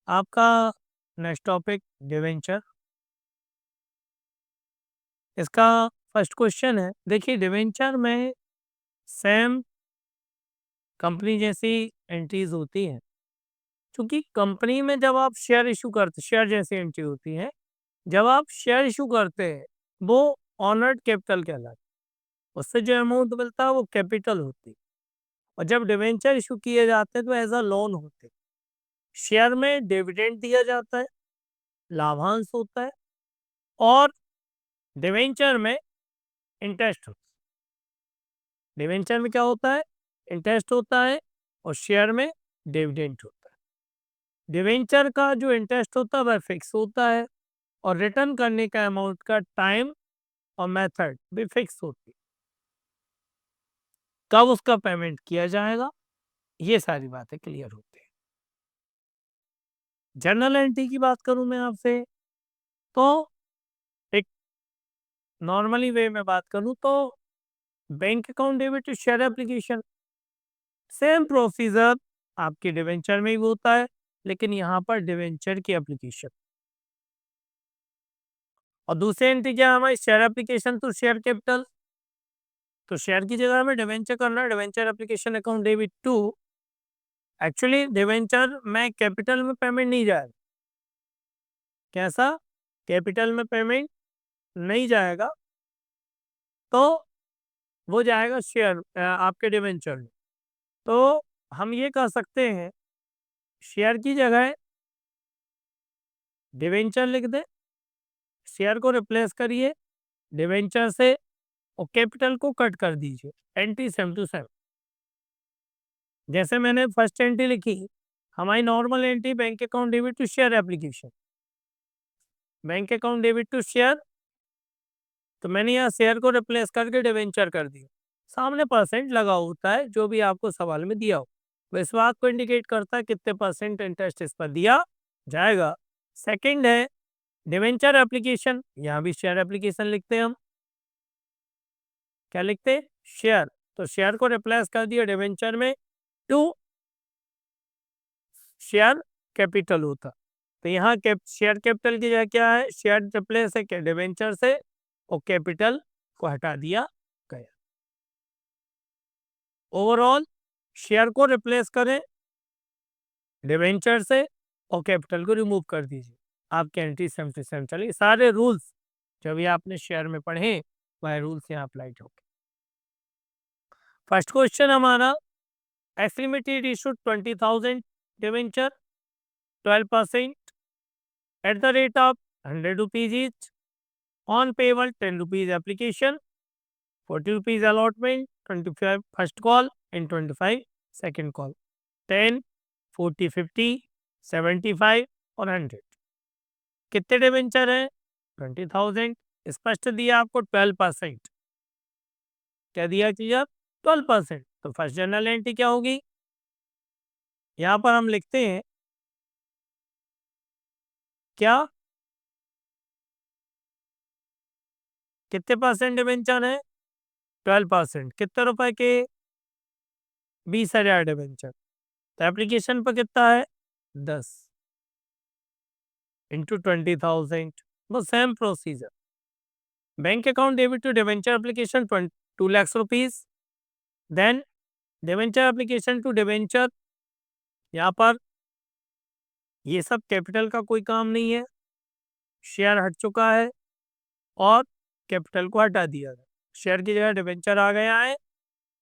आपका next topic debenture. इसका first question है, देखिए डिवेंचर में सेम कंपनी जैसी एंट्रीज होती हैं, क्योंकि कंपनी में जब आप शेयर इशू करते, शेयर जैसी एंट्री होती है। जब आप शेयर इशू करते हैं वो ऑनर्ड कैपिटल कहलाता है, उससे जो अमाउंट मिलता है वो कैपिटल होती है। और जब डिवेंचर इशू किए जाते हैं तो एज अ लोन होते हैं। शेयर में डिविडेंड दिया जाता है, लाभांश होता है, और डिवेंचर में इंटरेस्ट होता है। डिवेंचर में क्या होता है? इंटरेस्ट होता है, और शेयर में डिविडेंड होता है। डिवेंचर का जो इंटरेस्ट होता है वह फिक्स होता है, और रिटर्न करने का अमाउंट का टाइम और मेथड भी फिक्स होती है। कब उसका पेमेंट किया जाएगा, ये सारी बातें क्लियर होती है। जर्नल एंट्री की बात करूं मैं आपसे, तो एक नॉर्मली वे में बात करूं तो bank account debit to share application, same procedure आपके डिवेंचर में भी होता है, लेकिन यहाँ पर डिवेंचर की एप्लीकेशन। और दूसरी एंट्री क्या है हमारी? Share application to share capital. तो शेयर की जगह हमें डिवेंचर करना है, debenture application account debit to. Actually debenture में कैपिटल में पेमेंट नहीं जाएगा। कैसा? कैपिटल में पेमेंट नहीं जाएगा, तो वो जाएगा शेयर आपके डिवेंचर में। तो हम ये कह सकते हैं, शेयर की जगह डिवेंचर लिख दें, शेयर को रिप्लेस करिए डिवेंचर से, और कैपिटल को कट कर दीजिए। Entry same to same. जैसे मैंने फर्स्ट एंट्री लिखी, हमारी normal entry bank account debit to share application, bank account debit to share. तो मैंने यहाँ शेयर को रिप्लेस करके डिवेंचर कर दिया। सामने परसेंट लगा होता है जो भी आपको सवाल में दिया हो, वो इस बात को इंडिकेट करता है कितने परसेंट इंटरेस्ट इस पर दिया जाएगा। सेकंड है डिवेंचर एप्लीकेशन, यहाँ भी शेयर एप्लीकेशन लिखते हैं हम। क्या लिखते हैं? शेयर। तो शेयर को रिप्लेस कर दिया डिवेंचर में, टू शेयर कैपिटल होता। तो यहाँ शेयर कैपिटल की जगह क्या है? शेयर रिप्लेस है डिवेंचर से, और कैपिटल को हटा दिया गया। ओवरऑल शेयर को रिप्लेस करें डिवेंचर से, और कैपिटल को रिमूव कर दीजिए। आपके एंट्री सेम टू सेम चलिए। सारे रूल्स जो भी आपने शेयर में पढ़े वह रूल्स यहाँ अप्लाई होंगे। फर्स्ट क्वेश्चन हमारा, estimated issue 20,000 debenture, 12% at the rate of 100 rupees each, on payable 10 rupees application, 40 rupees allotment, 25 first call and 25 second call, 10, 40, 50, 75 और 100। कितने डिवेंचर है? 20,000। स्पष्ट दिया आपको 12%। क्या दिया क्लियर? 12%। तो फर्स्ट जनरल एंट्री क्या होगी? यहाँ पर हम लिखते हैं क्या, कितने परसेंट डिवेंचर है? 12%। कितने रुपए के? 20,000 डिवेंचर। तो एप्लीकेशन पर कितना है? 10 इंटू 20,000। वो same procedure. Bank account debit to debenture application 2 lakh rupees, then debenture application to debenture. यहाँ पर ये सब कैपिटल का कोई काम नहीं है, शेयर हट चुका है और कैपिटल को हटा दिया है। शेयर की जगह डिवेंचर आ गया है।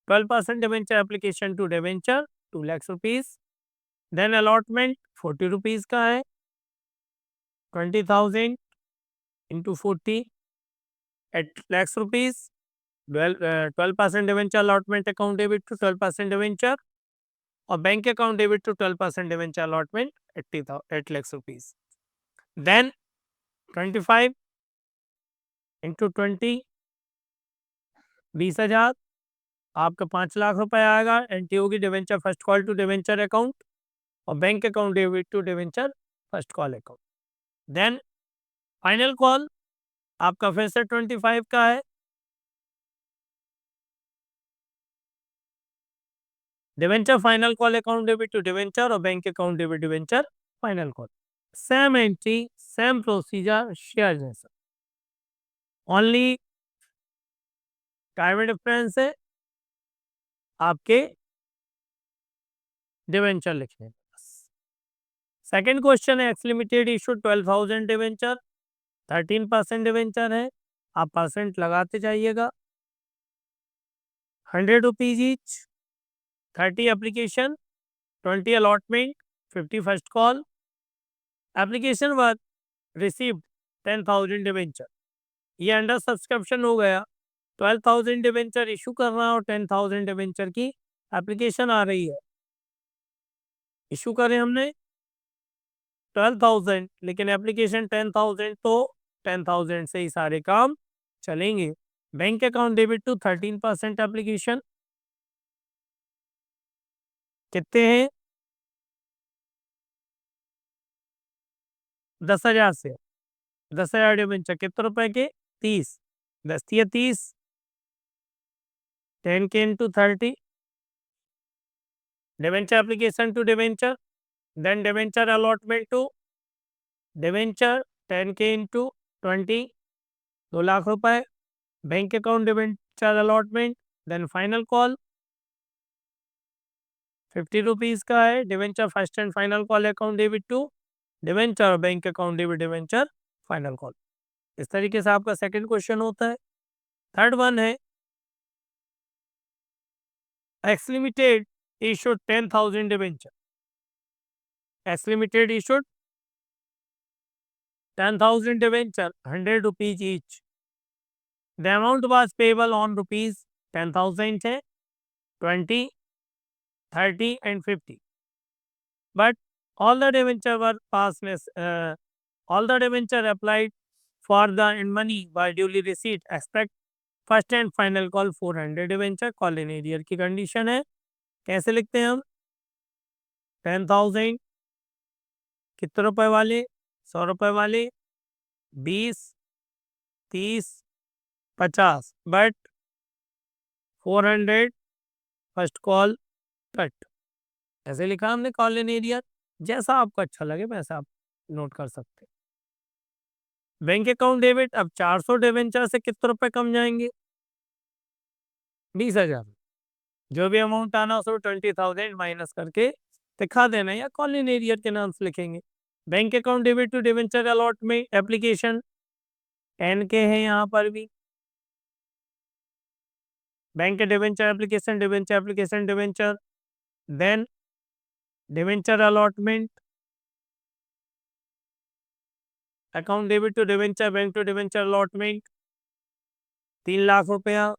12% debenture application to debenture 2 lakh rupees, then allotment 40 rupees का है, 20,000 into 40 8 lakhs rupees, 12% debenture allotment account debit to 12% debenture, और bank account debit to 12% debenture allotment 8 lakhs rupees. Then 25 into 20, 20,000, आपका 5 लाख रुपए आएगा। एंट्री होगी debenture first call to debenture account, और bank account debit to debenture first call account. Then final call आपका फिर से 25 का है। Debenture final call account debit to debenture, और bank account debit debenture final call. Same entry, same procedure, share जैसा, only time difference है आपके debenture लिखने में बस। सेकंड क्वेश्चन है, X limited issue 12,000 debenture, 13% debenture है, आप परसेंट लगाते जाइएगा। 100 rupees each, 30 application, 20 allotment, 50 first call, application worth received 10,000 debenture. ये अंडर सब्सक्रिप्शन हो गया। 12,000 डिवेंचर इशू कर रहा है और 10,000 डिवेंचर की एप्लीकेशन आ रही है। इशू करें हमने 12,000, लेकिन एप्लीकेशन 10,000, तो 10,000 से ही सारे काम चलेंगे। Bank account debit to 13% application कितने हैं? 10,000 से। 10,000 डिवेंचर कितने रुपए के? 30। 10 या 30, 10 के into 30, debenture application to debenture, then debenture allotment to debenture, 10 के इंटू 20, 2 लाख रुपए, bank account debenture allotment, then final call 50 rupees का है, debenture first and final call account debit to debenture, bank account debit debenture final call. इस तरीके से आपका second question होता है। थर्ड वन है, X limited issued 10,000 debenture, X limited issued 10,000 debenture, 100 rupees each, the amount was payable on rupees 10,000 है, 20, 30 and 50, but all the debenture were passed, all the debenture applied for the in money by duly received, expect first and final call 400 debenture. Call in arrear की condition है। कैसे लिखते हैं हम? 10,000 कितने रुपए वाले? 100 रुपए वाले, 20, 30, 50, बट 400 फर्स्ट कॉल कट। ऐसे लिखा हमने कॉल इन एरियर। जैसा आपको अच्छा लगे वैसा आप नोट कर सकते हैं। बैंक अकाउंट डेबिट, अब 400 डिवेंचर से कितने रुपए कम जाएंगे? 20,000। जो भी अमाउंट आना उसको 20,000 माइनस करके दिखा देना, या कॉल इन एरियर के नाम से लिखेंगे। Bank account debit to debenture allotment application 10 के है यहाँ पर भी। Bank debenture application, debenture application, debenture, then debenture allotment, account debit to debenture, bank to debenture allotment 3 lakh रुपया,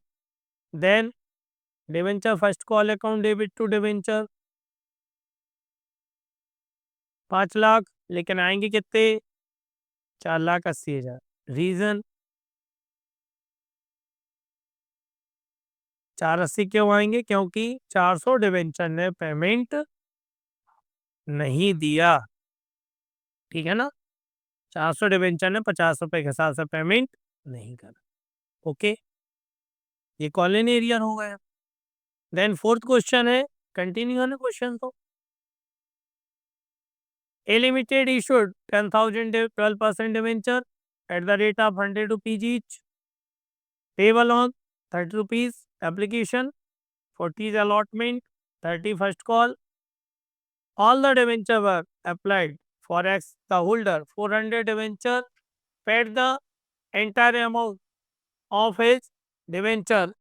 then debenture first call account debit to debenture 5 lakh, लेकिन आएंगे कितने? 4,80,000। Reason 480 क्यों आएंगे? क्योंकि 400 डिवेंचर ने पेमेंट नहीं दिया, ठीक है ना। 400 डिवेंचर ने 50 रुपए के हिसाब से पेमेंट नहीं करा। ओके, ये कॉलन एरियर हो गया। देन फोर्थ क्वेश्चन है, कंटिन्यू है ना क्वेश्चन। तो A limited issued 10,000 12% debenture at the rate of 100 rupees each, payable on 30 rupees application, 40 allotment, 30 first call, all the debenture were applied for X, the holder 400 debenture paid the entire amount of his debenture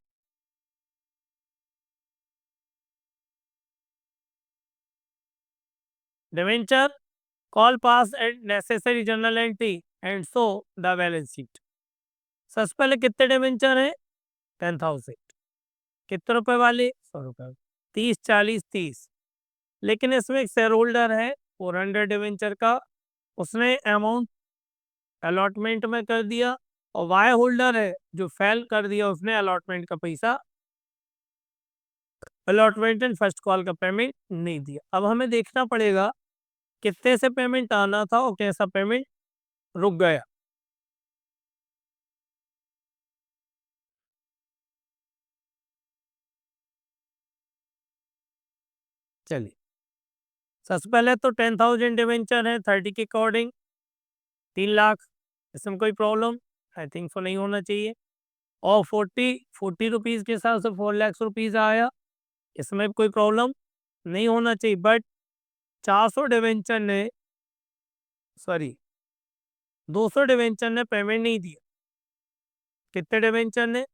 call pass and necessary journal entry and show the balance sheet। सबसे पहले कितने debenture हैं? 10,000। कितने रुपए वाले? 100 रुपए। 30, 40, 30, लेकिन इसमें एक शेयर होल्डर है 400 डिवेंचर का, उसने अमाउंट अलॉटमेंट में कर दिया, और वाई होल्डर है जो फेल कर दिया, उसने अलॉटमेंट का पैसा, अलॉटमेंट एंड फर्स्ट कॉल का पेमेंट नहीं दिया। अब हमें देखना पड़ेगा कितने से पेमेंट आना था और कैसा पेमेंट रुक गया। चलिए, सबसे पहले तो 10,000 डिवेंचर है 30 के अकॉर्डिंग 3 लाख, इसमें कोई प्रॉब्लम आई थिंक सो नहीं होना चाहिए। और 40 रुपीज़ के हिसाब से 4 लाख रुपीज़ आया, इसमें भी कोई प्रॉब्लम नहीं होना चाहिए। बट 400 डिवेंचर ने सॉरी 200 डिवेंचर ने पेमेंट नहीं दिया। कितने डिवेंचर ने?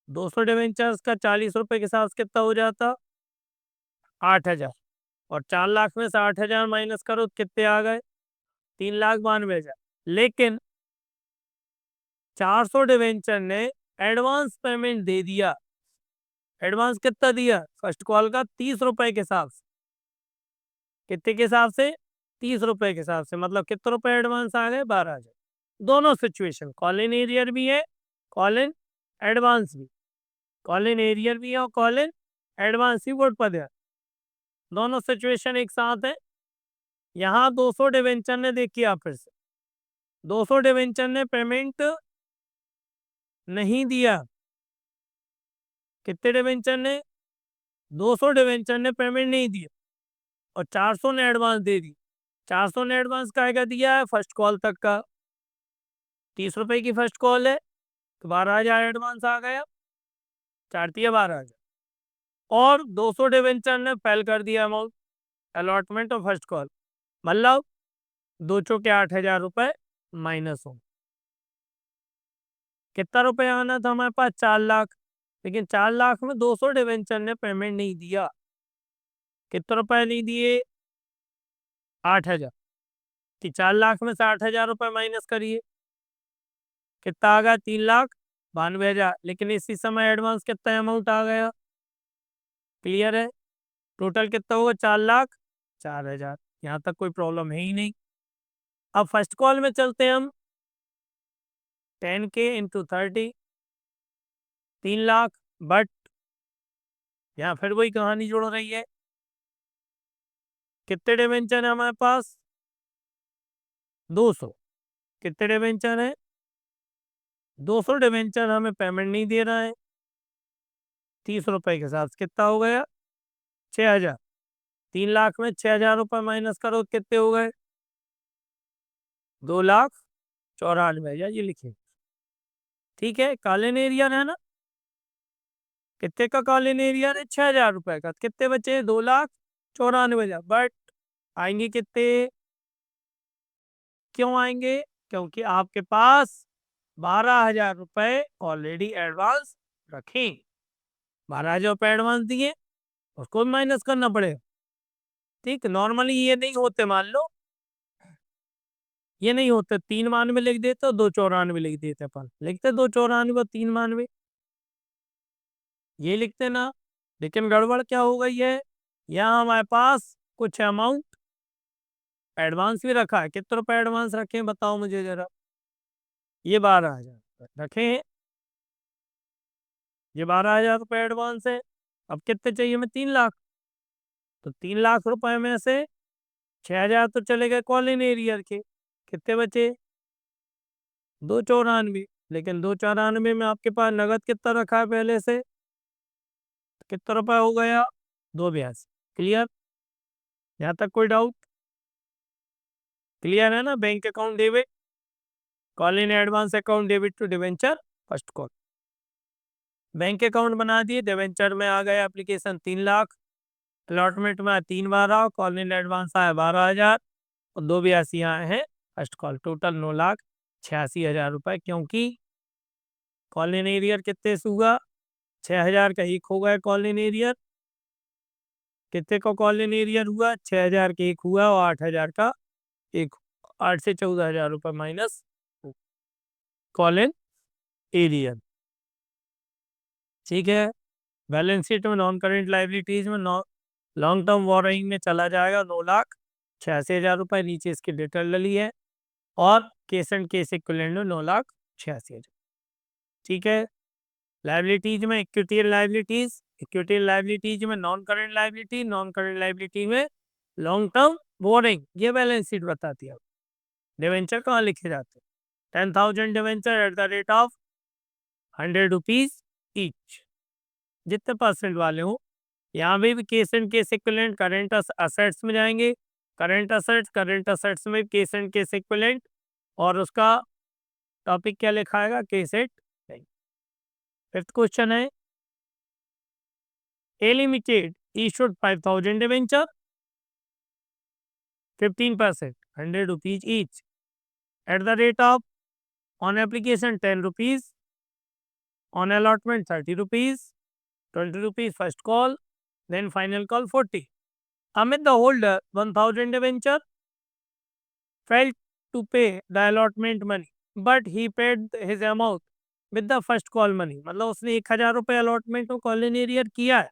200 डिवेंचर्स का 40 रुपए के हिसाब से कितना हो जाता? 8,000। और 4 लाख में से 8,000 माइनस करो तो कितने आ गए? 3,92,000। लेकिन 400 डिवेंचर ने एडवांस पेमेंट दे दिया। एडवांस कितना दिया? फर्स्ट कॉल का 30 रुपए के हिसाब से। कितने के हिसाब से? 30 रुपए के हिसाब से। मतलब कितने रुपए एडवांस आ गए? 12,000। दोनों सिचुएशन, कॉल इन एरियर भी है, कॉल इन एडवांस भी, कॉल इन एरियर भी है और कॉल इन एडवांस भी। वोट पर है, दोनों सिचुएशन एक साथ है। यहाँ 200 डिवेंचर ने, देखिए आप फिर से 200 डिवेंचर ने पेमेंट नहीं दिया। कितने डिवेंचर ने? 200 डिवेंचर ने पेमेंट नहीं दिया और 400 ने एडवांस दे दी। 400 ने एडवांस का दिया है? फर्स्ट कॉल तक का 30 रुपए की फर्स्ट कॉल है तो 12,000 एडवांस आ गया, 4 12,000। और 200 डिवेंचर ने फेल कर दिया amount allotment of first call, मतलब 2 चौके 8,000 रुपए माइनस हो। कितना रुपए आना था हमारे पास? 4 लाख। लेकिन 4 लाख में 200 डिवेंचर ने पेमेंट नहीं दिया। कितने रुपए नहीं दिए? 8,000। कि 4 लाख में से 8,000 रुपए माइनस करिए, कितना आ गया? 3,92,000। लेकिन इसी समय एडवांस कितना अमाउंट आ गया? क्लियर है? टोटल कितना होगा? 4,04,000। यहाँ तक कोई प्रॉब्लम है ही नहीं। अब फर्स्ट कॉल में चलते हैं हम। 10K into 30, 3 lakh. बट यहाँ फिर वही कहानी जुड़ रही है। कितने डिवेंचर है हमारे पास? 200। कितने डिवेंचर है? 200 डिवेंचर हमें पेमेंट नहीं दे रहा है। 30 रुपए के साथ कितना हो गया? 6,000। 3 लाख में 6,000 रुपए माइनस करो कितने हो गए? 2,94,000। ये लिखिए, ठीक है। कॉलन एरिया है ना, कितने का कॉलन एरिया है? 6,000 रुपए का। कितने बचे? 2,94,000। बट आएंगे कितने? क्यों आएंगे? क्योंकि आपके पास 12,000 रुपए ऑलरेडी एडवांस रखे, 12,000 रुपए एडवांस दिए, उसको भी माइनस करना पड़ेगा। ठीक, नॉर्मली ये नहीं होते, मान लो ये नहीं होते, 3,92 लिख देते, 2,94 लिख देते, अपन लिखते 2,94 और 3,92 ये लिखते ना। लेकिन गड़बड़ क्या हो गई है, यहाँ हमारे पास कुछ अमाउंट एडवांस भी रखा है। कितने रुपए एडवांस रखे हैं बताओ मुझे जरा? ये 12,000 रखे हैं, ये 12,000 रुपए एडवांस है। अब कितने चाहिए हमें? 3 लाख। तो 3 लाख रुपए में से 6,000 तो चले गए कॉलिन एरियर के, कितने बचे? 2,94। लेकिन 2,94 में आपके पास नगद कितना रखा है पहले से? कितना रुपए हो गया? 2,82। क्लियर? यहाँ तक कोई डाउट? क्लियर है ना? Bank account debit, call in advance account debit to debenture first call. Bank account बना दिए, डिवेंचर में आ गया एप्लीकेशन 3 लाख, अलॉटमेंट में 3 12, कॉल इन एडवांस आया 12,000 और 2,82 आए हैं फर्स्ट कॉल। टोटल 9,86,000 रुपए। क्योंकि कॉल इन एरियर कितने से हुआ? 6,000 का एक हो गया कॉल इन एरियर। कितने का कॉल इन एरियर हुआ? 6,000 का एक हुआ और 8,000 का एक। 8 से 14,000 रुपए माइनस कॉल इन एरियर। ठीक है। बैलेंस शीट में नॉन करेंट लाइबिलिटीज में लॉन्ग टर्म बोरोइंग में चला जाएगा 9,86,000 रुपए। नीचे इसकी डिटेल डली है। और केस एंड केस इक्विवेलेंट में 9,86,000। ठीक है। लाइबिलिटीज में इक्विटी लाइबिलिटीज, इक्विटी लाइबिलिटीज में non current liability, non current liability में लॉन्ग टर्म बोरिंग। ये बैलेंस शीट बताती है। डिवेंचर कहाँ लिखे जाते हैं? 10,000 debenture at the rate of 100 rupees each. जितने परसेंट वाले हो यहाँ भी case and case equivalent current assets में जाएंगे, करंट असेट्स में केस एंड केस इक्विवेलेंट, और उसका टॉपिक क्या लिखा आएगा, केस एट। फिफ्थ क्वेश्चन है, A limited issued 5000 debenture 15%, 100 rupees each, at the rate of, on application 10 rupees, on allotment 30 rupees, 20 rupees first call, then final call 40. Amid the holder 1000 debenture failed to pay the allotment money, but he paid his amount with the first call money. मतलब उसने 1000 रुपये allotment को call in arrear किया है,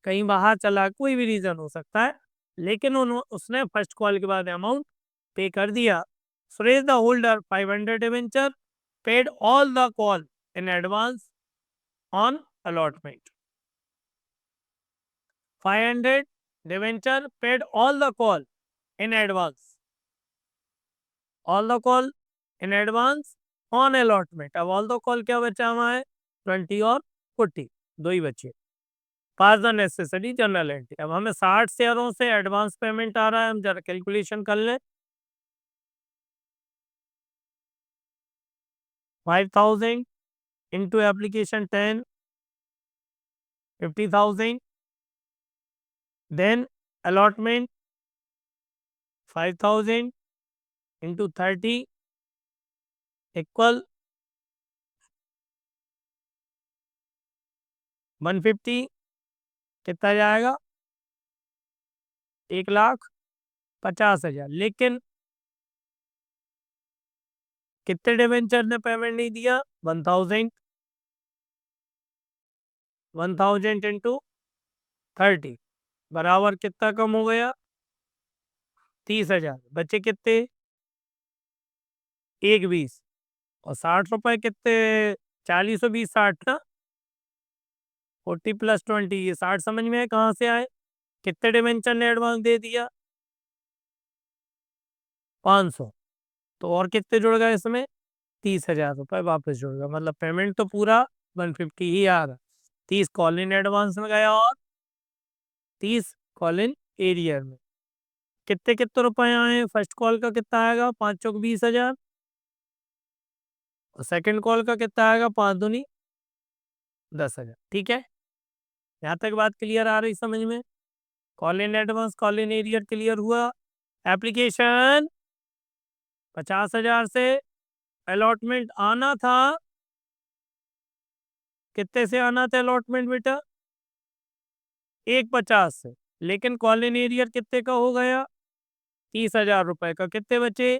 कहीं बाहर चला, कोई भी रीजन हो सकता है, लेकिन उसने फर्स्ट कॉल के बाद अमाउंट पे कर दिया. Suresh the holder 500 debenture paid all the call in advance on allotment. 500 debenture paid all the call in advance, all the call in advance on allotment. अब ऑल द कॉल क्या बचा हुआ है, 20 और 40, दो ही बचे. पास द नेसेसरी जनरल एंट्री. अब हमें 60 शेयरों से एडवांस पेमेंट आ रहा है, हम जरा कैलकुलेशन कर लें. 5000 into application 10, 50,000, then allotment 5,000 into 30 equal 150. कितना जाएगा, 1,50,000. लेकिन कितने डिवेंचर ने पेमेंट नहीं दिया, 1000. 1000 इंटू 30 बराबर कितना कम हो गया, 30,000. बचे कितने, 1,20. और 60 रुपए कितने, 40 और 20 60 ना, 40 + 20, ये 60 समझ में है कहाँ से आए. कितने डिवेंचर ने एडवांस दे दिया, 500. तो और कितने जुड़ गए इसमें, 30,000 रुपये वापस जुड़ गया. मतलब पेमेंट तो पूरा 150 ही आ रहा. 30 कॉल इन एडवांस में गया और 30 कॉल इन एरियर में. कितने कितने रुपए आए, फर्स्ट कॉल का कितना आएगा, 5 चौक 20,000, और सेकंड कॉल का कितना आएगा, 5 दूनी 10,000. ठीक है, यहाँ तक बात क्लियर आ रही समझ में. Call in advance call in arrear clear हुआ. एप्लीकेशन 50,000 से अलॉटमेंट आना था, कितने से आना था अलॉटमेंट बेटा, 150 से. लेकिन कॉल इन एरियर कितने का हो गया, 30,000 रुपए का. कितने बचे,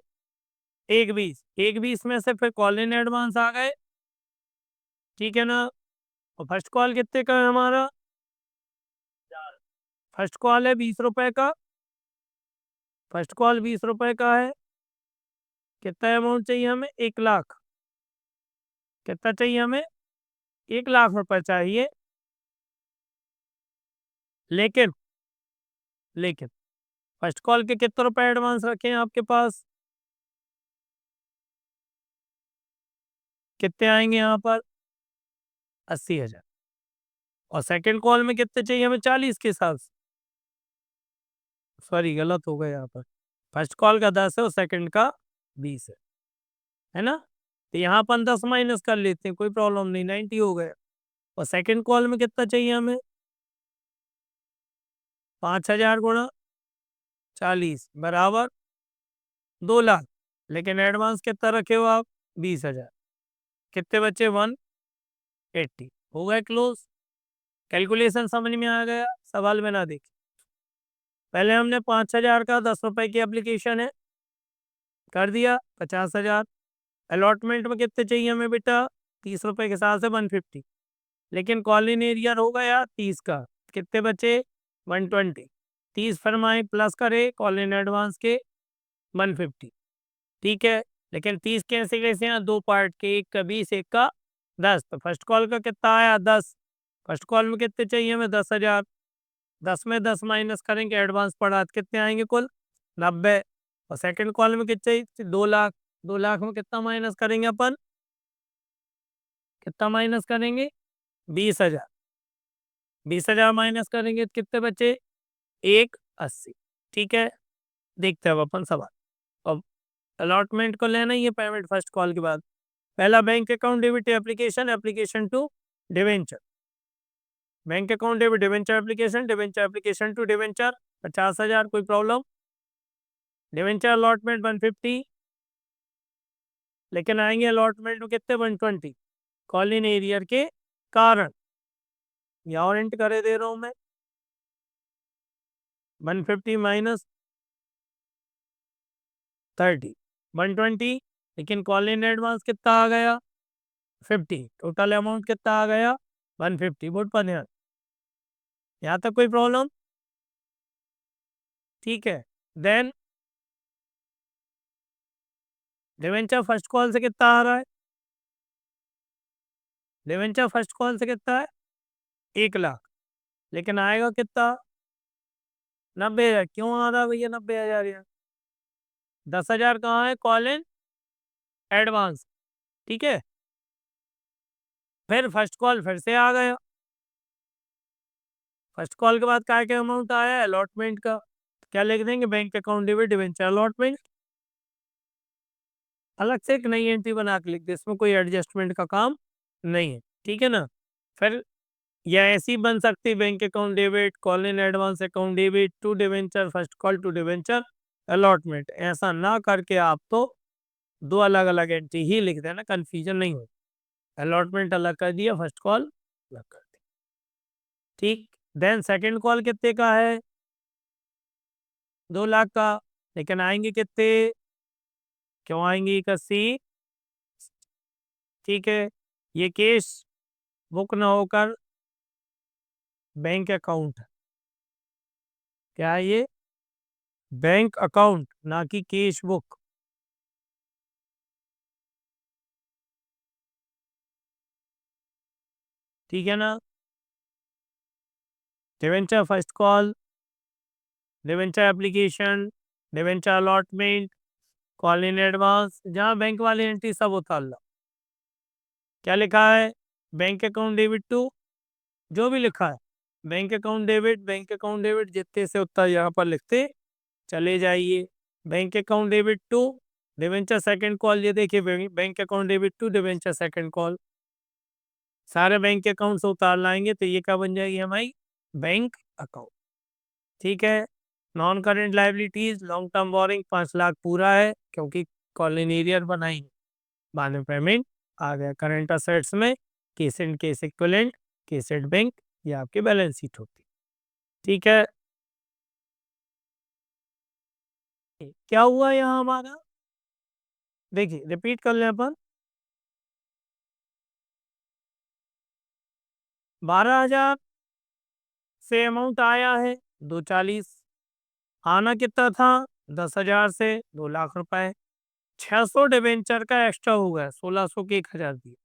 120. 120 में से फिर कॉल इन एडवांस आ गए, ठीक है ना. और फर्स्ट कॉल कितने का है हमारा, फर्स्ट कॉल है 20 रुपए का. फर्स्ट कॉल 20 रुपए का है. कितना अमाउंट चाहिए हमें, 1,00,000. कितना चाहिए हमें, 1,00,000 रुपए चाहिए. लेकिन लेकिन फर्स्ट कॉल के कितने रुपए एडवांस रखे हैं आपके पास, कितने आएंगे यहाँ पर, 80,000. और सेकंड कॉल में कितने चाहिए हमें, 40 के हिसाब से. सॉरी गलत हो गया यहाँ पर, फर्स्ट कॉल का 10 है और सेकंड का 20 है ना. तो यहाँ अपन 10 माइनस कर लेते हैं, कोई प्रॉब्लम नहीं, 90 हो गया. और सेकंड कॉल में कितना चाहिए हमें, 5,000 गुणा 40 बराबर 2,00,000. लेकिन एडवांस कितना रखे हो आप, 20,000. कितने बचे, 180. हो गए क्लोज. कैलकुलेशन समझ में आ गया, सवाल में ना देखिए. पहले हमने 5,000 का 10 रुपए की एप्लीकेशन है, कर दिया 50,000. अलॉटमेंट में कितने चाहिए हमें बेटा, 30 रुपए के हिसाब से 150. लेकिन कॉल इन एरियर हो गया 30 का, कितने बचे, 120. 30 फरमाए प्लस करे कॉल इन एडवांस के 150. ठीक है, लेकिन 30 कैसे कैसे हैं, दो पार्ट के, एक का 20 एक का 10. तो फर्स्ट कॉल का कितना आया, 10. फर्स्ट कॉल में कितने चाहिए हमें, 10,000. 10 में 10 माइनस करेंगे, एडवांस पड़ा तो कितने आएंगे कुल, 90. और सेकंड कॉल में कितने, 2,00,000. 2,00,000 में कितना माइनस करेंगे अपन, कितना माइनस करेंगे, 20,000. 20,000 माइनस करेंगे तो कितने बचे? 180। ठीक है, देखते हैं अब अपन सवाल। अब अलॉटमेंट को लेना ही है पेमेंट फर्स्ट कॉल के बाद। पहला bank account debit application, application to debenture. Bank account debit debenture application, debenture application to debenture 50,000। कोई प्रॉब्लम? डिवेंचर अलॉटमेंट 150, लेकिन आएंगे अलॉटमेंट में कितने? 120 कॉलिन एरियर के कारण। या और इंट करे दे रहा हूं मैं, 150 माइनस 30 120, लेकिन कॉलिन एडवांस कितना आ गया? 50। टोटल अमाउंट कितना आ गया? 150। बोर्ड पर ध्यान, यहाँ तक कोई प्रॉब्लम? ठीक है, देन डिवेंचर फर्स्ट कॉल से कितना आ रहा है? डिवेंचर फर्स्ट कॉल से कितना है? 1 लाख, लेकिन आएगा कितना? 90,000। क्यों आ रहा है भैया 90,000? यहाँ 10,000 कहाँ है? Call in advance. ठीक है, फिर फर्स्ट कॉल फिर से आ गया। फर्स्ट कॉल के बाद क्या अमाउंट आया? अलॉटमेंट का। क्या लिख देंगे? Bank account debit debenture allotment. अलग से एक नई एंट्री बना के लिख दे, इसमें कोई एडजस्टमेंट का काम नहीं है। ठीक है ना? फिर या ऐसी बन सकती, bank account debit call in advance account debit to debenture first call to debenture allotment. ऐसा ना करके आप तो दो अलग अलग एंट्री ही लिख देना, कंफ्यूजन नहीं हो। अलॉटमेंट अलग कर दिया, फर्स्ट कॉल अलग कर दिया। ठीक, देन सेकंड कॉल कितने का है? 2 लाख का, लेकिन आएंगे कितने? क्यों आएंगे 81? ठीक है, ये केस बुक ना होकर बैंक अकाउंट। क्या है ये? बैंक अकाउंट, ना कि कैश बुक। ठीक है ना? Debenture first call, debenture application, debenture allotment, call in advance, जहाँ बैंक वाली एंट्री सब उतार लो। क्या लिखा है? बैंक अकाउंट डेबिट टू, जो भी लिखा है bank account debit, bank account debit जितने से उतना यहाँ पर लिखते चले जाइए। Bank account debit to debenture second call, ये देखिए bank account debit to debenture second call. सारे बैंक अकाउंट से उतार लाएंगे तो ये क्या बन जाएगी हमारी? Bank account. ठीक है, non current liabilities long term borrowing 5 लाख पूरा है, क्योंकि कॉलिनियर बनाई बाद में पेमेंट आ गया। करंट असेट्स में case and case equivalent, case and bank, ये आपकी बैलेंस शीट होती है। ठीक है, क्या हुआ यहाँ हमारा? देखिए रिपीट कर लें अपन। 12,000 से अमाउंट आया है 240। आना कितना था? 10,000 से 2 लाख रुपए। 600 डिवेंचर का एक्स्ट्रा हो गया, 1,600 के 1,000 दिए,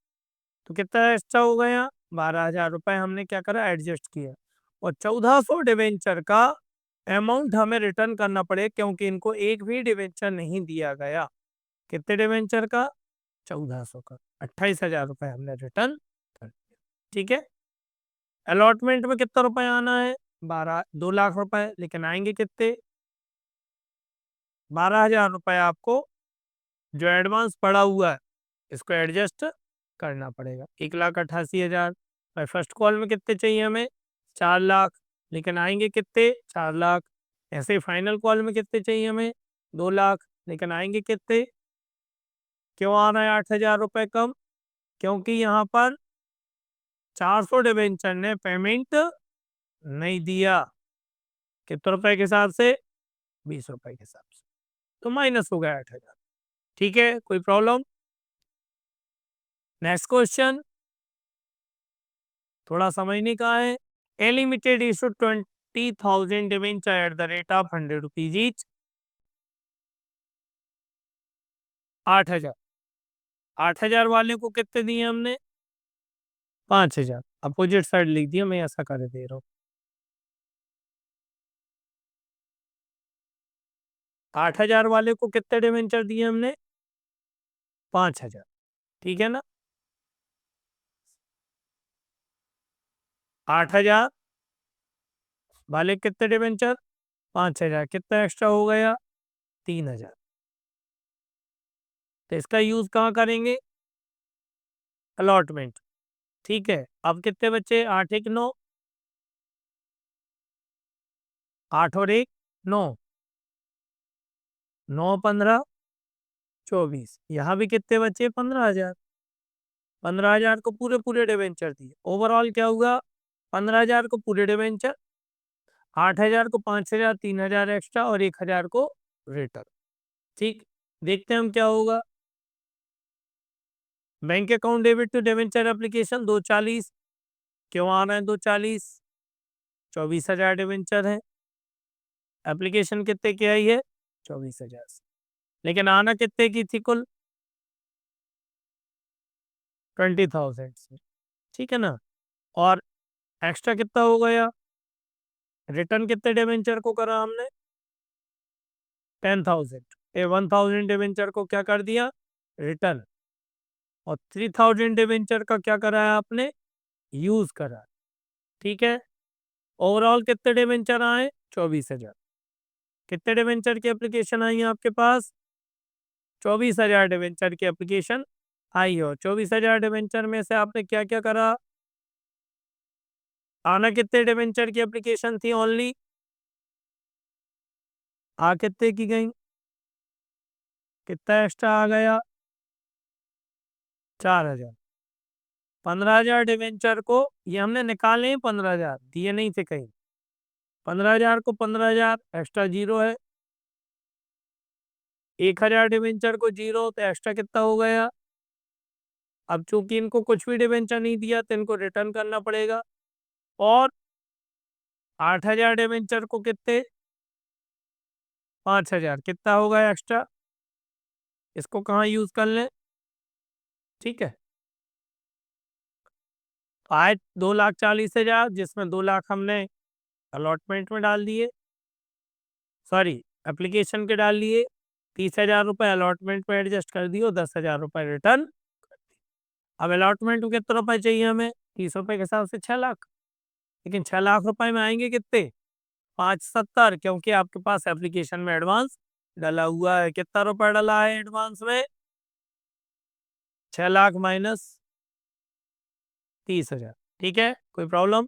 तो कितना एक्स्ट्रा हो गया? 12,000 रुपए हमने क्या करा? एडजस्ट किया। और 1,400 डिवेंचर का अमाउंट हमें रिटर्न करना पड़े, क्योंकि इनको एक भी डिवेंचर नहीं दिया गया। कितने डिवेंचर का? 1,400 का। 28,000 रुपए हमने रिटर्न कर दिया। ठीक है, अलॉटमेंट में कितना रुपए आना है? 2 लाख रुपए, लेकिन आएंगे कितने? 12,000 रुपए आपको जो एडवांस पड़ा हुआ है इसको एडजस्ट करना पड़ेगा। 1,88,000। और फर्स्ट कॉल में कितने चाहिए हमें? 4 लाख, लेकिन आएंगे कितने? 4 लाख। ऐसे फाइनल कॉल में कितने चाहिए हमें? 2 लाख, लेकिन आएंगे कितने? क्यों आ रहा है 8,000 रुपये कम? क्योंकि यहाँ पर 400 डिवेंचर ने पेमेंट नहीं दिया। कितने रुपए के हिसाब से? 20 रुपए के हिसाब से, तो माइनस हो गया 8,000। ठीक है, कोई प्रॉब्लम? नेक्स्ट क्वेश्चन थोड़ा समझने का है। A limited issue 20,000 debenture at the rate of 100 rupees each. 8,000। 8,000 वाले को कितने दिए हमने? 5,000। अपोजिट साइड लिख दिया, मैं ऐसा कर दे रहा हूँ। 8,000 वाले को कितने डिवेंचर दिए हमने? 5,000। ठीक है ना? 8,000 वाले कितने डिवेंचर? 5,000। कितना एक्स्ट्रा हो गया? 3,000। तो इसका यूज कहाँ करेंगे? अलॉटमेंट। ठीक है, अब कितने बचे? 8 एक 9, 8 और 1 9, 9 15 24। यहाँ भी कितने बचे? 15,000। 15,000 को पूरे पूरे डिवेंचर दिए। ओवरऑल क्या हुआ? 15,000 को पूरे डिवेंचर, 8,000 को 5,000, 3,000 एक्स्ट्रा और 1,000 को रिटर्न। ठीक, देखते हैं हम क्या होगा। Bank account debit to debenture application 240। क्यों आ रहा है 240? 24,000 डिवेंचर है। एप्लीकेशन कितने की आई है? 24,000 से। लेकिन आना कितने की थी कुल? 20,000 से। ठीक है ना? और एक्स्ट्रा कितना हो गया? रिटर्न कितने डिवेंचर को करा हमने? 10,000। 1,000 डिवेंचर को क्या कर दिया? रिटर्न। और 3,000 डिवेंचर का क्या कराया आपने? यूज करा। ठीक है, ओवरऑल कितने डिवेंचर आए? 24,000। कितने डिवेंचर की एप्लीकेशन आई है आपके पास? 24,000 डिवेंचर की एप्लीकेशन आई हो। 24,000 डिवेंचर में से आपने क्या क्या करा? आना कितने डिवेंचर की एप्लीकेशन थी ओनली? आ कितने की गई? कितना एक्स्ट्रा आ गया? 4,000। 15,000 डिवेंचर को ये हमने निकाले हैं, 15,000 दिए नहीं थे कहीं। 15,000 को 15,000 एक्स्ट्रा जीरो है। 1,000 डिवेंचर को जीरो, तो एक्स्ट्रा कितना हो गया? अब चूंकि इनको कुछ भी डिवेंचर नहीं दिया तो इनको रिटर्न करना पड़ेगा। और 8,000 डिवेंचर को कितने? 5,000। कितना होगा एक्स्ट्रा? इसको कहाँ यूज कर लें? ठीक है, आए 2,40,000, जिसमें 2 लाख हमने अलॉटमेंट में डाल दिए, सॉरी एप्लीकेशन के डाल लिए। 30,000 रुपये अलॉटमेंट में एडजस्ट कर दिए, 10,000 रुपये रिटर्न। अब अलॉटमेंट में कितने रुपए चाहिए हमें? 30 रुपये के हिसाब से 6 लाख। लेकिन 6 लाख रुपए में आएंगे कितने? 570, क्योंकि आपके पास एप्लीकेशन में एडवांस डला हुआ है। कितना रुपया डला है एडवांस में? 6 लाख माइनस 30,000। ठीक है, कोई problem?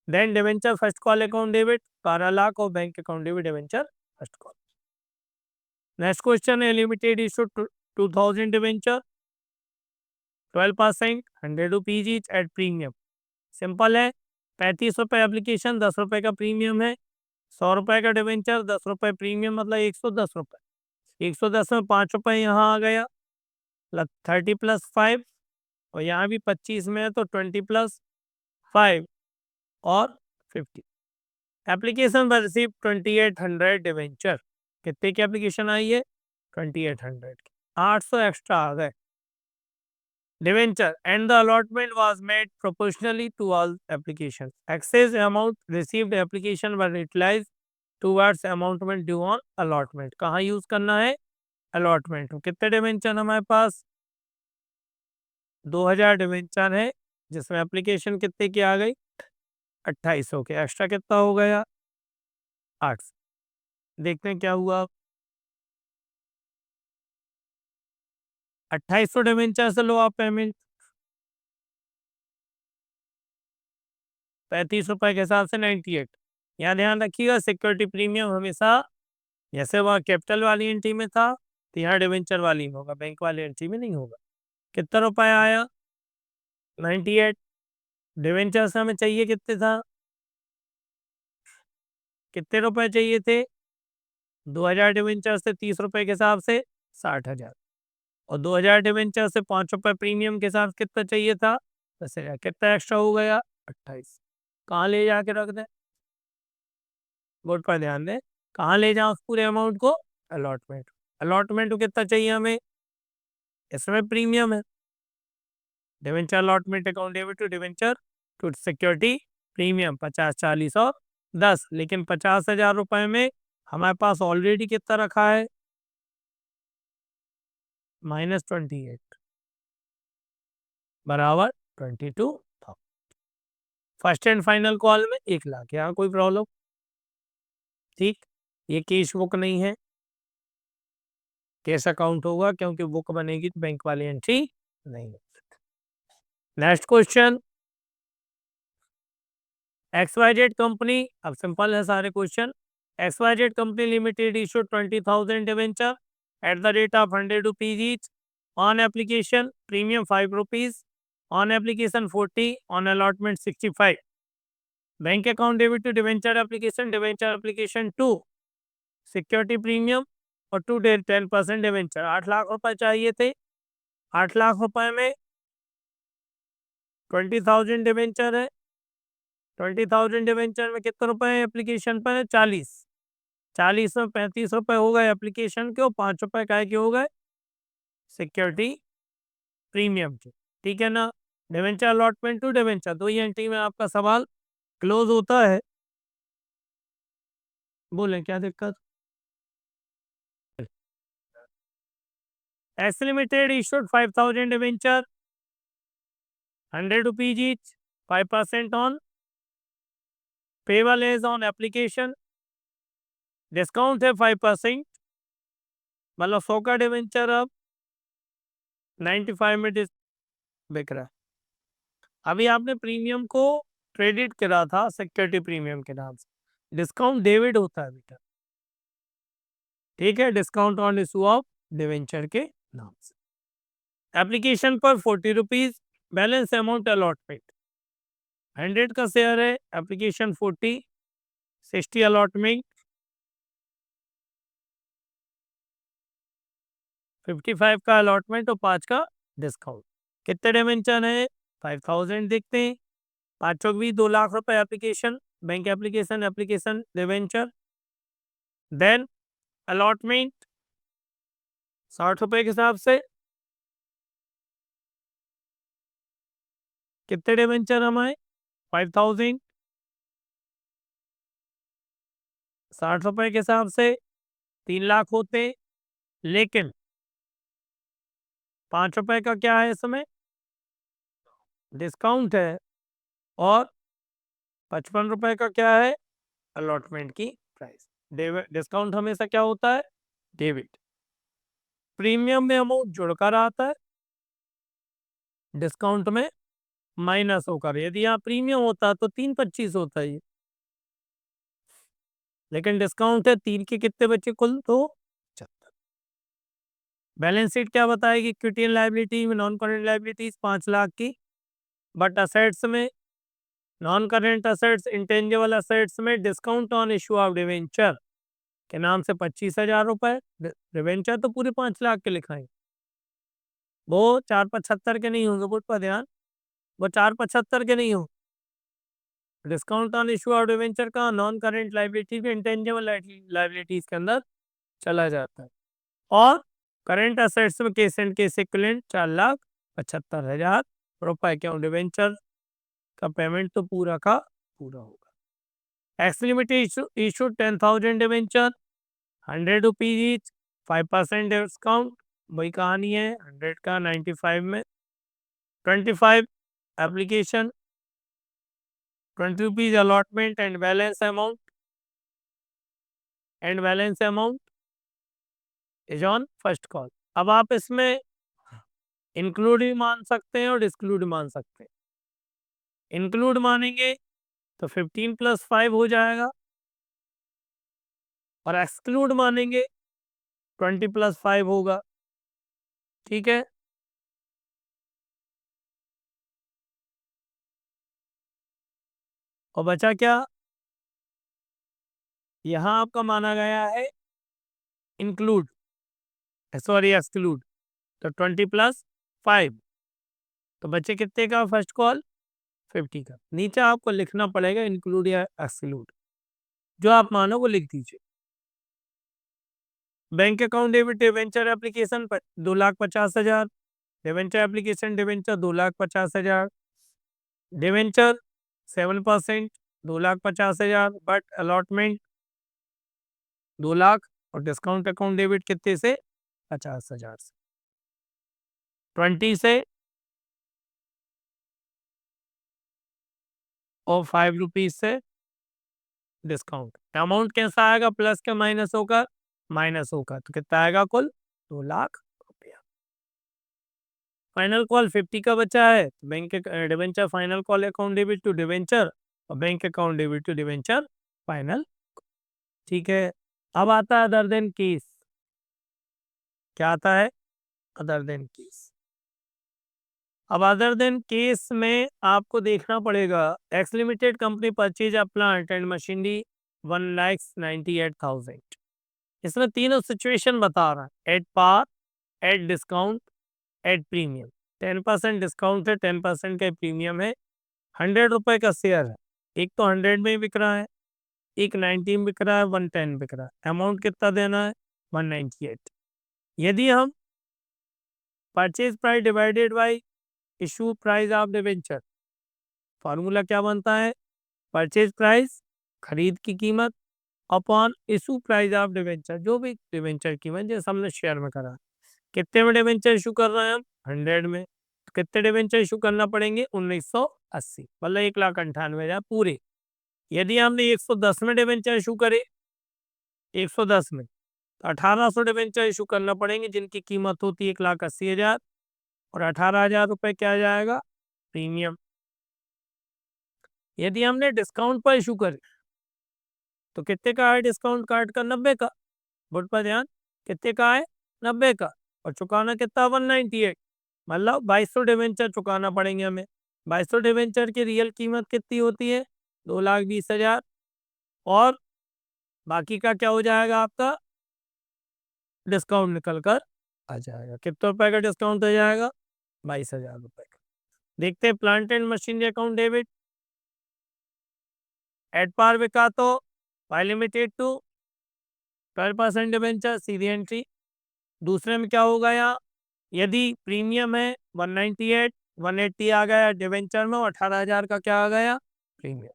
Then debenture first call account debit 12 lakh और bank account debit debenture first call. Next question है limited issue 2,000 debenture 12% 100 rupees each at premium. Simple है, 35 रुपये एप्लीकेशन, 10 रुपये का प्रीमियम है। 100 रुपये का डिवेंचर, 10 रुपये प्रीमियम, मतलब 110 रुपये। 110 में 5 रुपये यहाँ आ गया, 30 + 5। और यहाँ भी 25 में है तो 20 + 5 और 50। एप्लीकेशन पर रिसीव 2,800 डिवेंचर। कितने की एप्लीकेशन आई है? 2,800 की। 800 एक्स्ट्रा आ गए debenture and the allotment was made proportionately to all application. Excess amount received application were utilise towards amount में ड्यू ऑन अलॉटमेंट। कहाँ यूज करना है? अलॉटमेंट। कितने डिवेंचर हमारे पास? 2,000 डिवेंचर है, जिसमें एप्लीकेशन कितने की आ गई? 2,800 के। एक्स्ट्रा कितना हो गया? 800। देखते हैं क्या हुआ। 2,800 डिवेंचर से लो आप पेमेंट 35 रुपये के हिसाब से 98। यहाँ ध्यान रखिएगा, सिक्योरिटी प्रीमियम हमेशा जैसे वहाँ कैपिटल वाली एंट्री में था तो यहाँ डिवेंचर वाली में होगा, बैंक वाली एंट्री में नहीं होगा। कितना रुपया आया? 98। डिवेंचर से हमें चाहिए कितने था? कितने रुपए चाहिए थे? 2,000 डिवेंचर से 30 रुपये के हिसाब से 60,000। और 2,000 डिवेंचर से 5 रुपये प्रीमियम के साथ कितना चाहिए था? 10,000। कितना एक्स्ट्रा हो गया? 28। कहाँ ले जाके रख दें? बोर्ड पर ध्यान दें, कहाँ ले जाओ उस पूरे अमाउंट को? अलॉटमेंट। अलॉटमेंट को कितना चाहिए हमें? इसमें प्रीमियम है। Debenture allotment account debit to debenture to security premium 50, 40 और 10। लेकिन 50,000 रुपये में हमारे पास ऑलरेडी कितना रखा है? -28 बराबर 22,000। फर्स्ट एंड फाइनल कॉल में 1 लाख, यहाँ कोई प्रॉब्लम? ठीक, ये कैश बुक नहीं है, कैश अकाउंट होगा, क्योंकि बुक बनेगी तो बैंक वाली एंट्री नहीं। नेक्स्ट क्वेश्चन, XYZ कंपनी, अब सिंपल है सारे question. XYZ company limited issue 20,000 debenture at the rate of 100 rupees each on application, premium 5 rupees, on application 40, on allotment 65। Bank account debit to debenture application 2, security premium और 10% debenture. 8 lakh रुपए चाहिए थे, 8 लाख रुपए में 20,000 debenture है, 20,000 debenture में कितने रुपए एप्लीकेशन पर है? 40, 40 में 35 रुपए हो गए एप्लीकेशन के, और 5 रुपए काय के हो गए? सिक्योरिटी प्रीमियम के। ठीक है ना? डिवेंचर अलॉटमेंट टू डिवेंचर, दो ही एंट्री में आपका सवाल क्लोज होता है। बोले क्या दिक्कत? S limited issued 5,000 debenture, 100 rupees each, 5% on, payable as on application, discount है 5%, मतलब 100 का डिवेंचर अब 95 में बिक रहा है। अभी आपने प्रीमियम को क्रेडिट करा था सिक्योरिटी प्रीमियम के नाम से, डिस्काउंट डेबिट होता है बेटा। ठीक है, discount on issue of debenture के नाम से। एप्लीकेशन पर 40 रुपीज, बैलेंस अमाउंट अलॉटमेंट 100 का शेयर है, एप्लीकेशन 40, 60 अलॉटमेंट, 55 का अलॉटमेंट और 5 का डिस्काउंट। कितने डिवेंचर है? 5,000 देखते हैं। पांचों भी 2 लाख रुपए application, bank application, application debenture, then allotment 60 रुपए के हिसाब से। कितने डिवेंचर हमारे? 5,000, 60 रुपए के हिसाब से 3 लाख होते, लेकिन 5 रुपए का क्या है इसमें? डिस्काउंट है, और 55 रुपए का क्या है? अलॉटमेंट की प्राइस। डिस्काउंट हमेशा क्या होता है? डेबिट। प्रीमियम में अमाउंट जुड़कर आता है, डिस्काउंट में माइनस होकर। यदि यहाँ प्रीमियम होता तो 325 होता है, लेकिन डिस्काउंट है 3 के कितने बचे कुल? तो 75। बैलेंस शीट क्या बताएगी? इक्विटी एंड लायबिलिटी में नॉन करेंट लायबिलिटीज 5 लाख की, बट असेट्स में, non current assets, intangible assets में discount on issue of debenture के नाम से 25,000 रुपए। डिवेंचर तो पूरे 5 लाख के लिखाएंगे, वो 475 के नहीं होंगे, बुट पर ध्यान, वो 475 के नहीं होंगे। Discount on issue of debenture का नॉन करेंट लायबिलिटी में इंटेंजिबल लायबिलिटीज के अंदर चला जाता है। और करंट असेट्स में केस एंड केस इक्विवेलेंट 4,75,000 रुपए, क्यों? डिवेंचर का पेमेंट तो पूरा का पूरा होगा। X limited issue 10,000 debenture, 100 rupees each, 5% discount, वही कहानी है, 100 का 95 में, 25 application, 20 rupees allotment and balance amount is on first call. अब आप इसमें इंक्लूड भी मान सकते हैं और डिस्क्लूड मान सकते हैं। इंक्लूड मानेंगे तो 15 + 5 हो जाएगा, और एक्सक्लूड मानेंगे 20 + 5 होगा। ठीक है, और बचा क्या? यहां आपका माना गया है इंक्लूड, सॉरी एक्सक्लूड, तो 20 + 5, तो बचे कितने का फर्स्ट कॉल? 50 का। नीचे आपको लिखना पड़ेगा इंक्लूड या एक्सक्लूड, जो आप मानो वो लिख दीजिए। Bank account debit debenture application पर 2,50,000, debenture application debenture 2,50,000, debenture 7%, 2,50,000, but allotment 2 लाख, और डिस्काउंट अकाउंट डेबिट कितने से? 50,000 से, 20 से, और 5 रुपीज से डिस्काउंट। अमाउंट कैसा आएगा, प्लस के माइनस होकर माइनस होगा, तो कितना आएगा कुल 2 लाख रुपया। फाइनल कॉल 50 का बचा है, तो bank debenture final call account debit to debenture और bank account debit to debenture final. ठीक है, अब आता है अदर देन केस। क्या आता है, अदर देन केस। अब अदर देन केस में आपको देखना पड़ेगा, X limited company purchase a plant and machinery 1,98,000। इसमें तीनों सिचुएशन बता रहा है, at par, at discount, at premium. 10% discount है, 10% का प्रीमियम है, 100 रुपए का शेयर है। एक तो 100 में ही बिक रहा है, एक 90 में बिक रहा है, 110 बिक रहा है। अमाउंट कितना देना है, 198। यदि हम purchase price divided by issue price of debenture, formula क्या बनता है, परचेज प्राइस खरीद की कीमत upon issue price of debenture, जो भी डिवेंचर कीमत जैसे हमने शेयर में करा। कितने में डिवेंचर इशू कर रहे हैं हम, 100 में, तो कितने डिवेंचर इशू करना पड़ेंगे, 1980, मतलब 1,98,000 पूरे। यदि हमने 110 में डिवेंचर इशू करे, 110 में, तो 1800 डिवेंचर इशू करना पड़ेंगे, जिनकी कीमत होती है 1,80,000, और 18,000 रुपए क्या जाएगा, प्रीमियम। यदि हमने डिस्काउंट पर इशू करे, तो कितने का है डिस्काउंट काट कर, 90 का। बोर्ड पर ध्यान, कितने का है, 90 का, और चुकाना कितना, 198, मतलब 2200 डिवेंचर चुकाना पड़ेंगे हमें। 2200 डिवेंचर की रियल कीमत कितनी होती है, 2,20,000, और बाकी का क्या हो जाएगा आपका, डिस्काउंट निकल कर आ जाएगा। कितने रुपए का डिस्काउंट हो जाएगा, 22,000 रुपए का। देखते हैं plant and machinery account debit, at par बिका तो बाय लिमिटेड टू 12% डिवेंचर, सीधी एंट्री। दूसरे में क्या होगा यहाँ, यदि प्रीमियम है 198, 180 आ गया डिवेंचर में, 18,000 का क्या आ गया, प्रीमियम।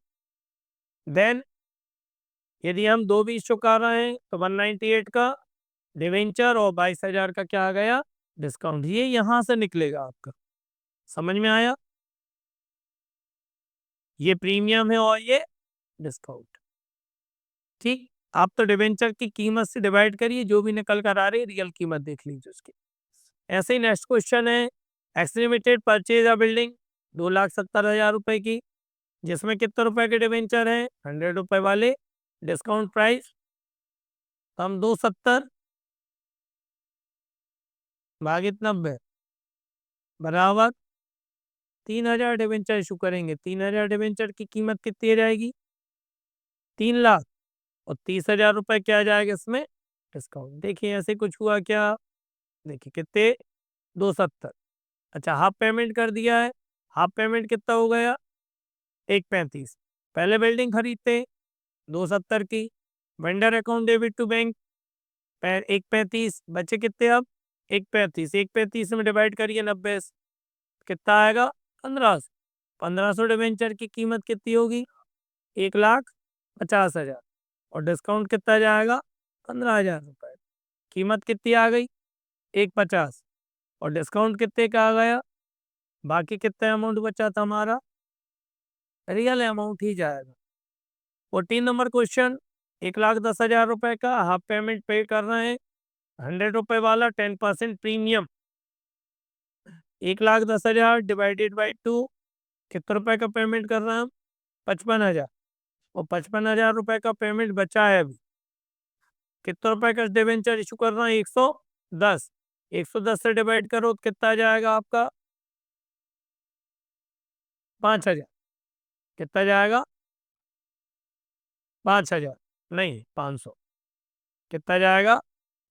देन यदि हम दो बीस चुका रहे हैं, तो 198 का डिवेंचर और 22,000 का क्या आ गया, डिस्काउंट। ये यहां से निकलेगा आपका, समझ में आया, ये प्रीमियम है और ये डिस्काउंट। ठीक, आप तो डिवेंचर की कीमत से डिवाइड करिए, जो भी निकल कर आ रही है रियल कीमत देख लीजिए उसकी। ऐसे ही नेक्स्ट क्वेश्चन है, X limited purchase a building 2,70,000 रुपए की, जिसमें कितने रुपए के डिवेंचर हैं, 100 रुपए वाले। डिस्काउंट प्राइस हम 270 भागित 90 बराबर 3,000 डिवेंचर इशू करेंगे। 3,000 डिवेंचर की कीमत कितनी आ जाएगी, 3,00,000, और 30,000 रुपए क्या आ जाएगा इसमें, डिस्काउंट। देखिए ऐसे कुछ हुआ क्या, देखिए कितने, 270। अच्छा, हाफ पेमेंट कर दिया है, हाफ पेमेंट कितना हो गया, 135। पहले बिल्डिंग खरीदते 270 की, vendor account debit to bank 135, बचे कितने अब, 135, 135 में डिवाइड करिए 90 से, कितना आएगा, 1500। 1500 डिवेंचर की कीमत कितनी होगी, 1,50,000, और डिस्काउंट कितना जाएगा, 15,000 रुपए। कीमत कितनी आ गई, 150, और डिस्काउंट कितने का आ गया, बाकी कितना अमाउंट बचा था हमारा, रियल अमाउंट ही जाएगा। 14 नंबर क्वेश्चन, 1,10,000 रुपए का हाफ पेमेंट पे कर रहे हैं, 100 रुपए वाला 10% प्रीमियम। 1,10,000 डिवाइडेड बाई 2, कितने रुपए का पेमेंट कर रहे हैं हम, 55,000, और 55,000 रुपए का पेमेंट बचा है अभी। कितने रुपए का डिवेंचर इशू कर रहे हैं, 110। 110 से डिवाइड करो तो कितना आ जाएगा आपका, 5,000। कितना जाएगा, 5,000 नहीं, 500। कितना जाएगा,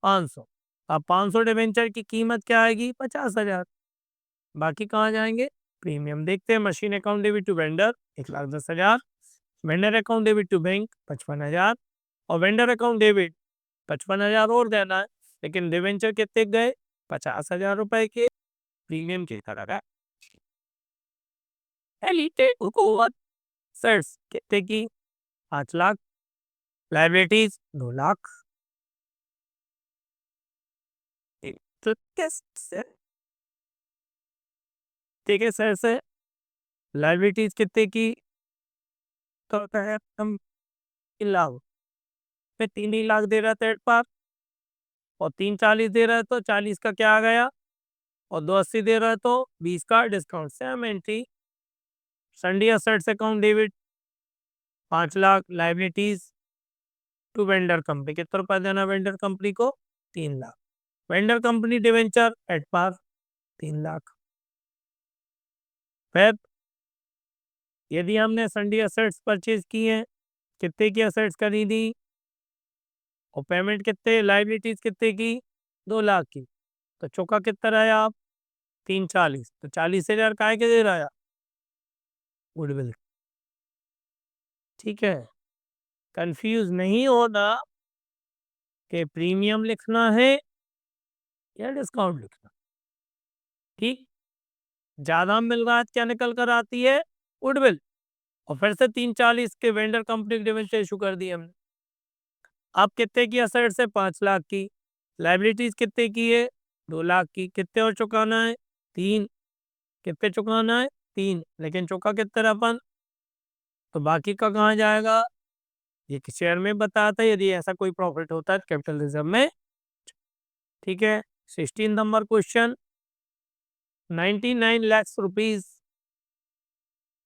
500। अब 500 डिवेंचर की कीमत क्या आएगी, 50,000। बाकी कहाँ जाएंगे, प्रीमियम। देखते हैं, machine account debit to vendor 1,10,000, vendor account debit to bank 55,000, और वेंडर अकाउंट डेबिट 55,000 और देना है, लेकिन डिवेंचर कितने गए, 50,000 रुपए के, प्रीमियम की तरह। एलिटेड हुकूमत सेट्स कितने की, 5,00,000, लाइबिलिटीज 2,00,000। तो कैसे, ठीक है सर से, लाइबिलिटीज कितने की, तो होता है हम 3 लाख, फिर 3 ही लाख दे रहा था एट पार, और 340 दे रहा है तो 40 का क्या आ गया, और 280 दे रहा है तो 20 का discount. Same entry, sundry assets account debit 5 लाख, लाइबिलिटीज टू वेंडर कंपनी, कितना रुपया देना वेंडर कंपनी को, 3 लाख। Vendor company debenture at par 3 लाख। फिर यदि हमने सन्डी असेट्स परचेज की है, कितने की असेट्स खरीदी, और पेमेंट कितने, लाइबिलिटीज कितने की, 2 लाख की, तो चौका कितना रहा आप, 340, तो 40,000 काय के दे रहा है, गुडविल। ठीक है, कंफ्यूज नहीं होना कि प्रीमियम लिखना है या डिस्काउंट लिखना। ठीक, ज्यादा मिल रहा है क्या निकल कर आती है, गुडविल, और फिर से 340 के वेंडर कंपनी डिवेंचर इशू कर दिए हमने। अब कितने की असेट्स है, 5 लाख की, लाइबिलिटीज कितने की है, 2 लाख की, कितने और चुकाना है, 3, कितने चुकाना है, 3, लेकिन चुका कितने अपन, तो बाकी का कहाँ जाएगा, ये शेयर में बताया था, यदि ऐसा कोई प्रॉफिट होता है कैपिटल रिजर्व में। ठीक है, 16 नंबर क्वेश्चन, 99 लाख रुपीज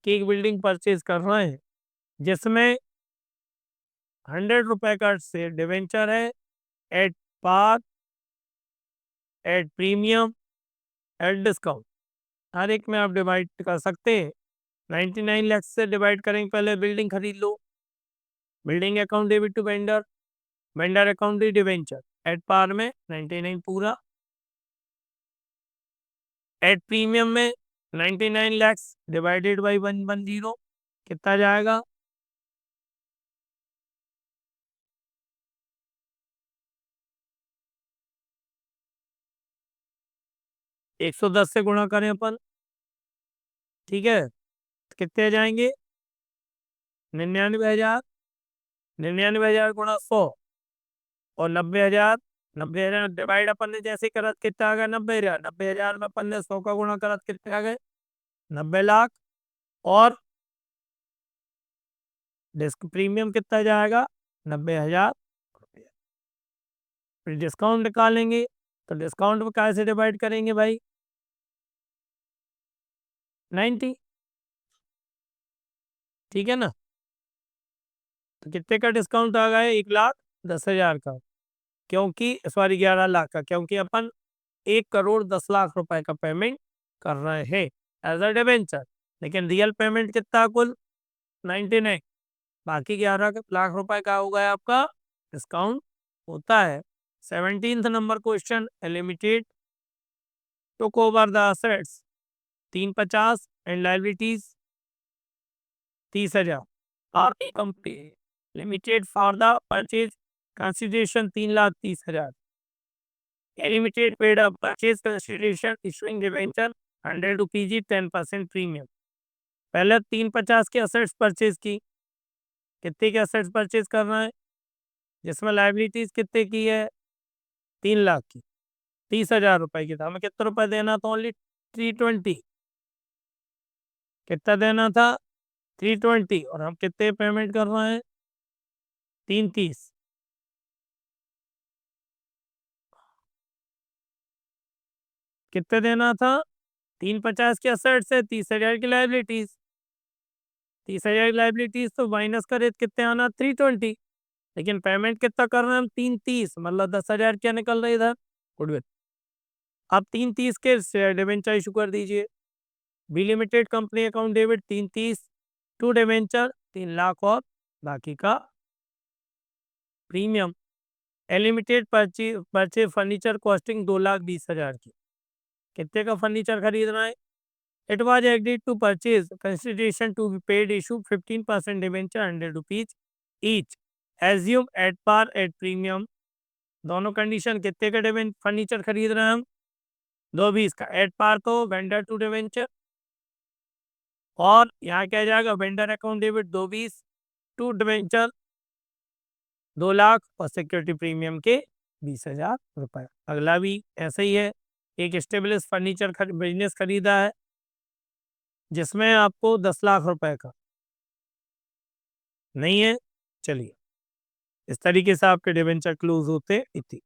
की एक बिल्डिंग परचेज कर रहे हैं, जिसमें 100 रुपए का से डिवेंचर है, at par, at premium, at discount, हर एक में आप डिवाइड कर सकते हैं। 99 लाख से डिवाइड करेंगे, पहले बिल्डिंग खरीद लो, building account debit to vendor, vendor account debenture, at par में 99 पूरा, एट प्रीमियम में 99 लाख डिवाइडेड बाई 110, कितना जाएगा, 110 से गुणा करें अपन। ठीक है, तो कितने आ जाएंगे, 99,000, 99,000 गुणा 100, और 90,000, 90,000 डिवाइड अपन ने जैसे करा कितना आ गया, 90,000, 90,000 में अपन ने 100 का गुणा करा कितने आ गए, 90 लाख, और डिस्क प्रीमियम कितना जाएगा, 90,000। फिर डिस्काउंट निकालेंगे, तो डिस्काउंट को कैसे डिवाइड करेंगे भाई, 90। ठीक है ना, तो कितने का डिस्काउंट आ गया, 1,10,000 का, क्योंकि सॉरी 11 लाख का, क्योंकि अपन 1,10,00,000 रुपए का पेमेंट कर रहे हैं एज अ डिवेंचर, लेकिन रियल पेमेंट कितना कुल 99, बाकी 11 लाख रुपए का हो गया आपका डिस्काउंट होता है। 17th number question, limited took over the assets 350 and liabilities 30,000, Aarti company limited for the purchase consideration 3,30,000, limited paid up purchase consideration issuing debenture 100 rupees 10% premium. पहले 350 के असेट्स परचेज की, कितने के असेट्स परचेज करना है, जिसमें लाइबिलिटीज कितने की है, 3 लाख की, 30,000 रुपए की था, हमें कितना रुपए देना था, ओनली 320, कितना देना था, 320, और हम कितने पेमेंट कर रहे हैं, 330, कितने देना था, 350 के असेट्स है, 30,000 की लाइबिलिटीज, 30,000 की लाइबिलिटीज तो माइनस करे तो कितने आना, 320, लेकिन पेमेंट कितना कर रहे हैं हम, 330, मतलब 10,000 क्या निकल रहा है इधर, गुडविल। अब 330 के डिवेंचर इशू कर दीजिए, B limited company account debit 330 to debenture 3 लाख, और बाकी का premium. A limited purchase furniture costing 2,20,000 की, कितने का फर्नीचर खरीदना है, it was agreed to purchase consideration to be paid issue 15% debenture 100 rupees each, assume at par at premium, दोनों कंडीशन, कितने का डिवेंचर फर्नीचर खरीद रहे हैं हम, 220 का, एट पार तो वेंडर टू डिवेंचर, और यहाँ क्या जाएगा, vendor account debit 220 to debenture 2 लाख, और सिक्योरिटी प्रीमियम के 20,000 रुपए। अगला भी ऐसा ही है, एक स्टेब्लिश फर्नीचर बिजनेस खरीदा है, जिसमें आपको 10 लाख रुपए का नहीं है, चलिए इस तरीके से आपके डिवेंचर क्लोज होते इति।